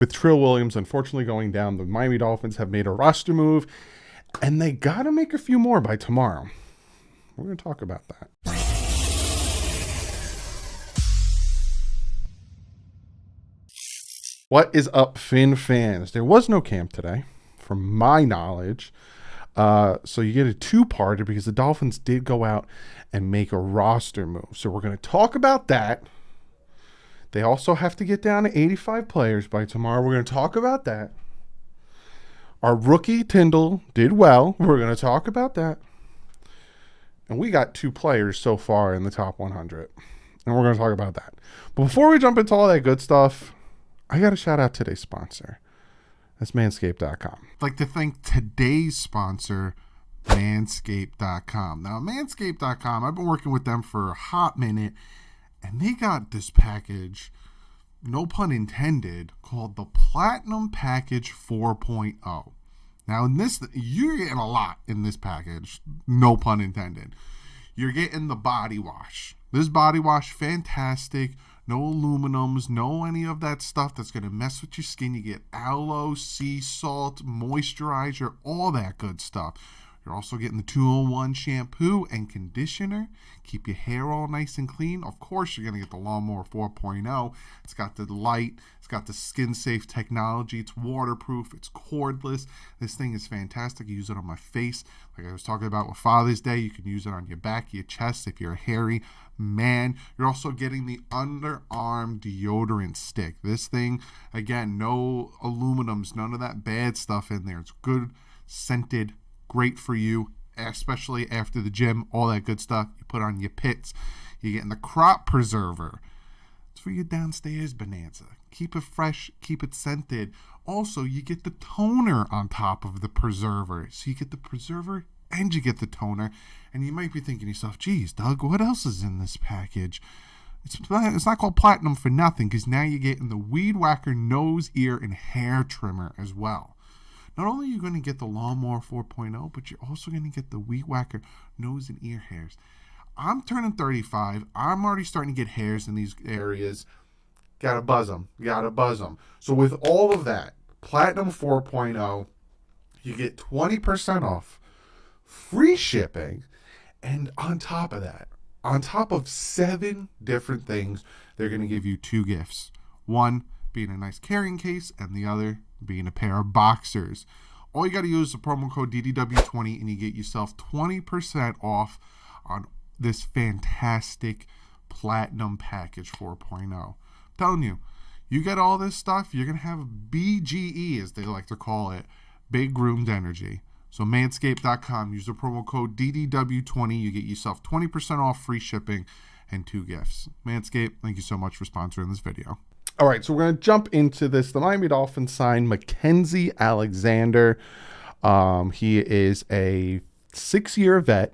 With Trill Williams unfortunately going down, the Miami Dolphins have made a roster move, and they got to make a few more by tomorrow. We're going to talk about that. What is up, Finn fans? There was no camp today, from my knowledge. So you get a two-parter because the Dolphins did go out and make a roster move. So we're going to talk about that. They also have to get down to 85 players by tomorrow. We're going to talk about that. Our rookie Tyndall did well. We're going to talk about that. And we got 2 players so far in the top 100. And we're going to talk about that. But before we jump into all that good stuff, I got to shout out today's sponsor. That's Manscaped.com. I'd like to thank today's sponsor, Manscaped.com. Now, Manscaped.com, I've been working with them for a hot minute, and they got this package, no pun intended, called the Platinum Package 4.0. Now, in this, you're getting a lot in this package, no pun intended. You're getting the body wash. This body wash, fantastic. No aluminums, no any of that stuff that's going to mess with your skin. You get aloe, sea salt, moisturizer, all that good stuff. You're also getting the 2-in-1 shampoo and conditioner. Keep your hair all nice and clean. Of course, you're going to get the Lawnmower 4.0. It's got the light. It's got the skin-safe technology. It's waterproof. It's cordless. This thing is fantastic. I use it on my face. Like I was talking about with Father's Day, you can use it on your back, your chest if you're a hairy man. You're also getting the underarm deodorant stick. This thing, again, no aluminums, none of that bad stuff in there. It's good, scented, great for you, especially after the gym, all that good stuff. You put on your pits. You're getting the crop preserver. It's for your downstairs bonanza. Keep it fresh, keep it scented. Also, you get the toner on top of the preserver. So you get the preserver and you get the toner. And you might be thinking to yourself, geez, Doug, what else is in this package? It's not called Platinum for nothing, because now you're getting the Weed Whacker nose, ear, and hair trimmer as well. Not only are you going to get the Lawnmower 4.0, but you're also going to get the Weed Whacker nose and ear hairs. I'm turning 35. I'm already starting to get hairs in these areas. Gotta buzz them. So with all of that, Platinum 4.0, you get 20% off, free shipping, and on top of that, on top of 7 different things, they're going to give you 2 gifts. One being a nice carrying case, and the other being a pair of boxers. All you got to use is the promo code DDW20 and you get yourself 20% off on this fantastic Platinum Package 4.0. I'm telling you, you get all this stuff, you're going to have BGE, as they like to call it, Big Groomed Energy. So Manscaped.com, use the promo code DDW20, you get yourself 20% off, free shipping, and 2 gifts. Manscaped, thank you so much for sponsoring this video. All right, so we're going to jump into this. The Miami Dolphins signed Mackenzie Alexander. He is a 6-year vet.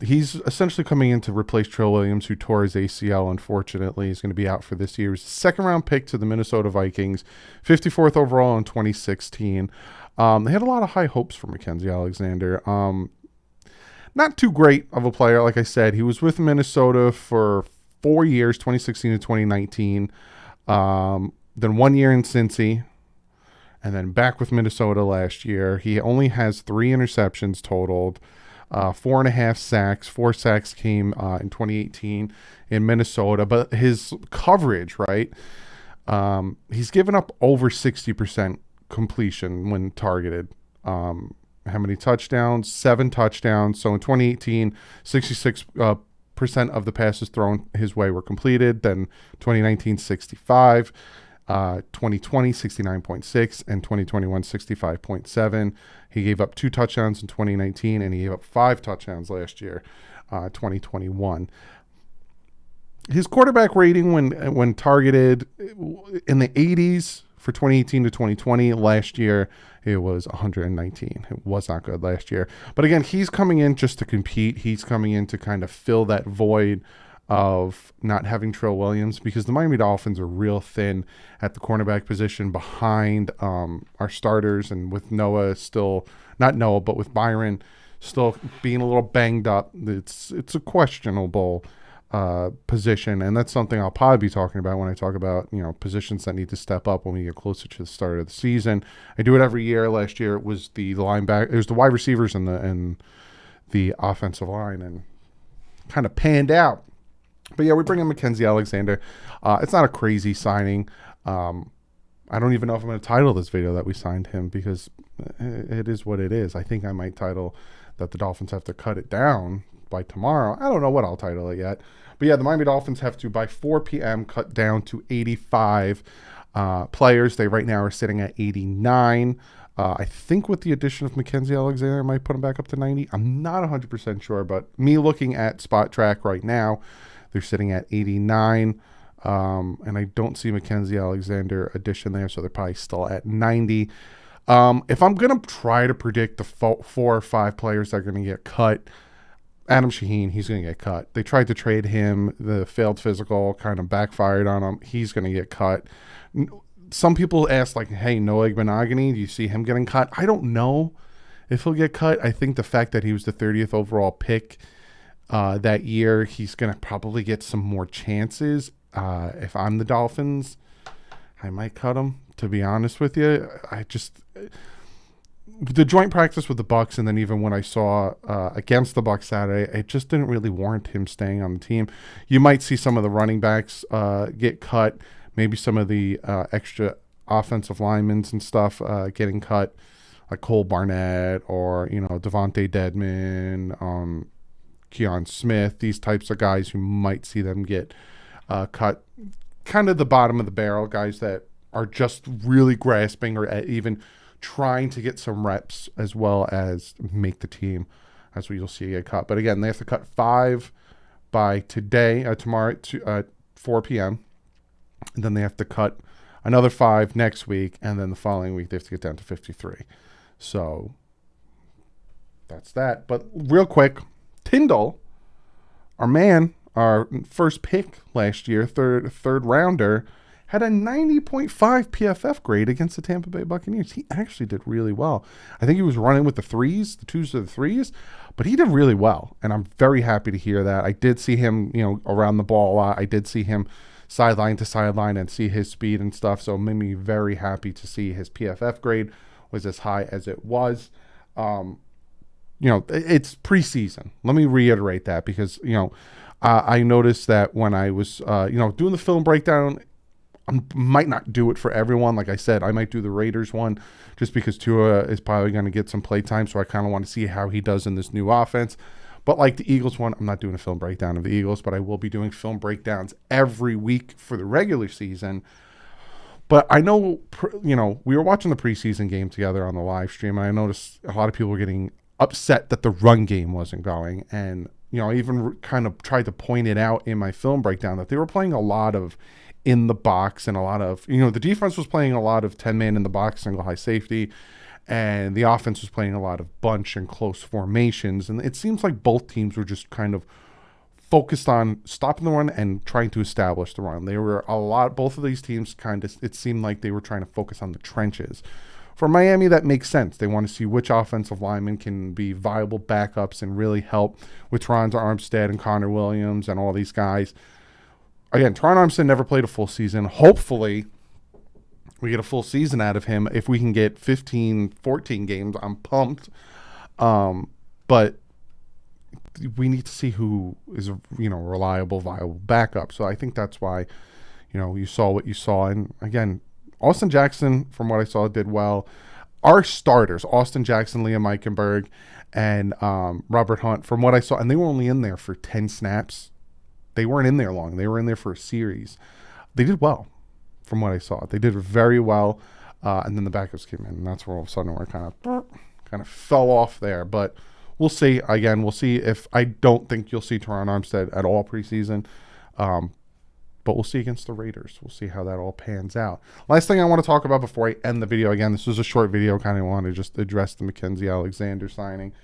He's essentially coming in to replace Trill Williams, who tore his ACL, unfortunately. He's going to be out for this year. He's a second-round pick to the Minnesota Vikings, 54th overall in 2016. They had a lot of high hopes for Mackenzie Alexander. Not too great of a player, like I said. He was with Minnesota for 4 years, 2016 to 2019. Then 1 year in Cincy, and then back with Minnesota last year. He only has 3 interceptions totaled, 4.5 sacks. 4 sacks came in 2018 in Minnesota. But his coverage, right? He's given up over 60% completion when targeted. How many touchdowns? 7 touchdowns. So in 2018, 66% of the passes thrown his way were completed. Then 2019, 65. 2020, 69.6, and 2021, 65.7. He gave up 2 touchdowns in 2019, and he gave up 5 touchdowns last year, 2021. His quarterback rating when targeted in the 80s for 2018 to 2020. Last year, it was 119. It was not good last year. But again, he's coming in just to compete. He's coming in to kind of fill that void of not having Trill Williams, because the Miami Dolphins are real thin at the cornerback position behind our starters, and with Noah still, not Noah, but with Byron still being a little banged up. It's a questionable position, and that's something I'll probably be talking about when I talk about positions that need to step up when we get closer to the start of the season. I do it every year. Last year it was the linebacker, it was the wide receivers and the offensive line, and kind of panned out. But yeah, we bring in Mackenzie Alexander. It's not a crazy signing. I don't even know if I'm going to title this video that we signed him, because it is what it is. I think I might title that the Dolphins have to cut it down by tomorrow. I don't know what I'll title it yet. But yeah, the Miami Dolphins have to, by 4 p.m., cut down to 85 players. They right now are sitting at 89. I think with the addition of Mackenzie Alexander, I might put them back up to 90. I'm not 100% sure, but me looking at Spot Track right now, they're sitting at 89. And I don't see Mackenzie Alexander addition there, so they're probably still at 90. If I'm going to try to predict the 4 or 5 players that are going to get cut, Adam Shaheen, he's going to get cut. They tried to trade him. The failed physical kind of backfired on him. He's going to get cut. Some people ask, like, hey, Noah Igbenogany, do you see him getting cut? I don't know if he'll get cut. I think the fact that he was the 30th overall pick that year, he's going to probably get some more chances. If I'm the Dolphins, I might cut him, to be honest with you. The joint practice with the Bucs, and then even when I saw against the Bucs Saturday, it just didn't really warrant him staying on the team. You might see some of the running backs get cut, maybe some of the extra offensive linemen and stuff getting cut, like Cole Barnett or Devontae Dedman, Keon Smith, these types of guys who might see them get cut. Kind of the bottom of the barrel, guys that are just really grasping or even trying to get some reps as well as make the team. That's what you'll see get cut. But again, they have to cut 5 by tomorrow at 4 p.m. And then they have to cut another 5 next week. And then the following week, they have to get down to 53. So that's that. But real quick, Tyndall, our first pick last year, third rounder, had a 90.5 PFF grade against the Tampa Bay Buccaneers. He actually did really well. I think he was running with the 2s to the 3s, but he did really well, and I'm very happy to hear that. I did see him, around the ball a lot. I did see him sideline to sideline and see his speed and stuff, so it made me very happy to see his PFF grade was as high as it was. It's preseason. Let me reiterate that, because, I noticed that when I was, doing the film breakdown, I might not do it for everyone. Like I said, I might do the Raiders one just because Tua is probably going to get some play time, so I kind of want to see how he does in this new offense. But like the Eagles one, I'm not doing a film breakdown of the Eagles, but I will be doing film breakdowns every week for the regular season. But I know, we were watching the preseason game together on the live stream, and I noticed a lot of people were getting upset that the run game wasn't going. And, I even kind of tried to point it out in my film breakdown that they were playing a lot of in the box and a lot of, the defense was playing a lot of 10-man in the box, single high safety, and the offense was playing a lot of bunch and close formations. And it seems like both teams were just kind of focused on stopping the run and trying to establish the run. Both of these teams it seemed like they were trying to focus on the trenches. For Miami, that makes sense. They want to see which offensive linemen can be viable backups and really help with Teron Armstead and Connor Williams and all these guys. Again, Teron Armstead never played a full season. Hopefully, we get a full season out of him. If we can get 15, 14 games, I'm pumped. But we need to see who is a reliable, viable backup. So I think that's why, you saw what you saw. And again, Austin Jackson, from what I saw, did well. Our starters, Austin Jackson, Liam Eichenberg, and Robert Hunt, from what I saw, and they were only in there for 10 snaps. They weren't in there long. They were in there for a series. They did well, from what I saw. They did very well, and then the backups came in, and that's where all of a sudden we're kind of fell off there. But we'll see. Again, we'll see. If I don't think you'll see Teron Armstead at all preseason, but we'll see against the Raiders. We'll see how that all pans out. Last thing I want to talk about before I end the video. Again, this was a short video. Kind of want to just address the Mackenzie Alexander signing,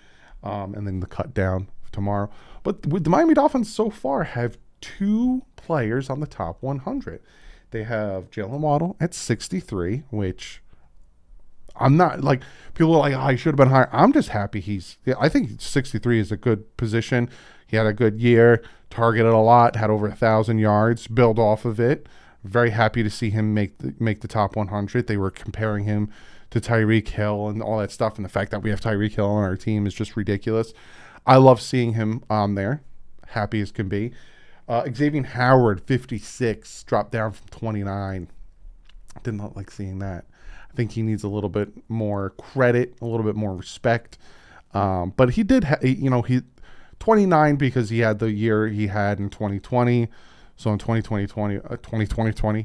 and then the cut down tomorrow. But with the Miami Dolphins so far have 2 players on the top 100. They have Jalen Waddle at 63, which I'm not like, people are like, I should have been higher. I'm just happy I think 63 is a good position. He had a good year, targeted a lot, had over 1,000 yards, build off of it. Very happy to see him make the top 100. They were comparing him to Tyreek Hill and all that stuff, and the fact that we have Tyreek Hill on our team is just ridiculous. I love seeing him on there. Happy as can be. Xavier Howard, 56, dropped down from 29. Did not like seeing that. I think he needs a little bit more credit, a little bit more respect. But he did, he 29 because he had the year he had in 2020. So in 2020,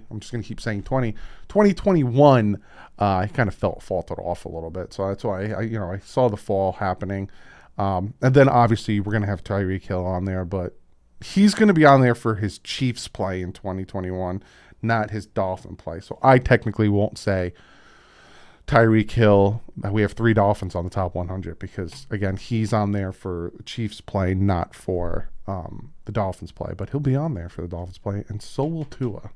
I'm just going to keep saying 2021, he kind of faltered off a little bit. So that's why I saw the fall happening. And then obviously we're going to have Tyreek Hill on there, but he's going to be on there for his Chiefs play in 2021, not his Dolphin play. So I technically won't say Tyreek Hill. We have 3 Dolphins on the top 100 because, again, he's on there for Chiefs play, not for the Dolphins play. But he'll be on there for the Dolphins play, and so will Tua.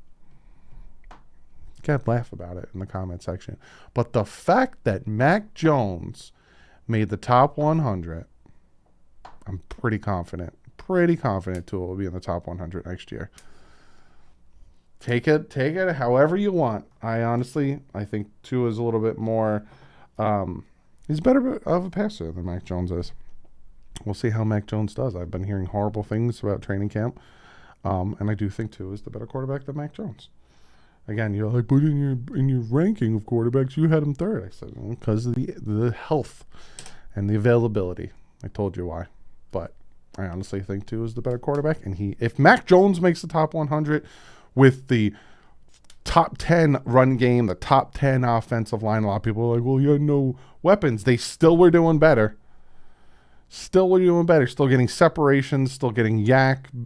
You can't laugh about it in the comment section. But the fact that Mac Jones made the top 100, I'm pretty confident. Pretty confident Tua will be in the top 100 next year. Take it however you want. I think Tua is a little bit more, he's better of a passer than Mac Jones is. We'll see how Mac Jones does. I've been hearing horrible things about training camp, and I do think Tua is the better quarterback than Mac Jones. Again, you're like, but in your ranking of quarterbacks, you had him third. I said, because of the health and the availability. I told you why. But I honestly think Tua is the better quarterback. And if Mac Jones makes the top 100 with the top 10 run game, the top 10 offensive line, a lot of people are like, well, you had no weapons. They still were doing better. Still getting separations, still getting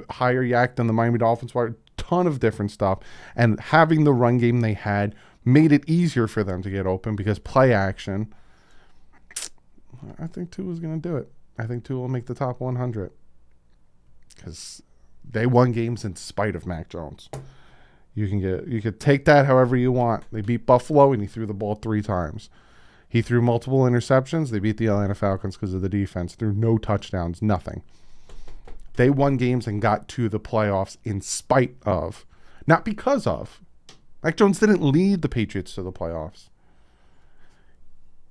higher yak than the Miami Dolphins were. Ton of different stuff. And having the run game they had made it easier for them to get open because play action. I think Tua is going to do it. I think Tua will make the top 100 because they won games in spite of Mac Jones. You could take that however you want. They beat Buffalo and he threw the ball 3 times. He threw multiple interceptions. They beat the Atlanta Falcons because of the defense. Threw no touchdowns, nothing. They won games and got to the playoffs in spite of, not because of. Mac Jones didn't lead the Patriots to the playoffs.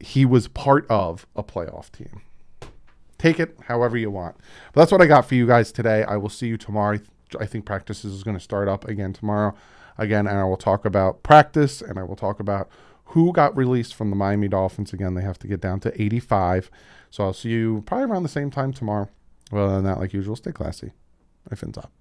He was part of a playoff team. Take it however you want. But that's what I got for you guys today. I will see you tomorrow. I think practices is going to start up again tomorrow. Again, and I will talk about practice, and I will talk about who got released from the Miami Dolphins. Again, they have to get down to 85. So I'll see you probably around the same time tomorrow. Well, other than that, like usual, stay classy. My fins up.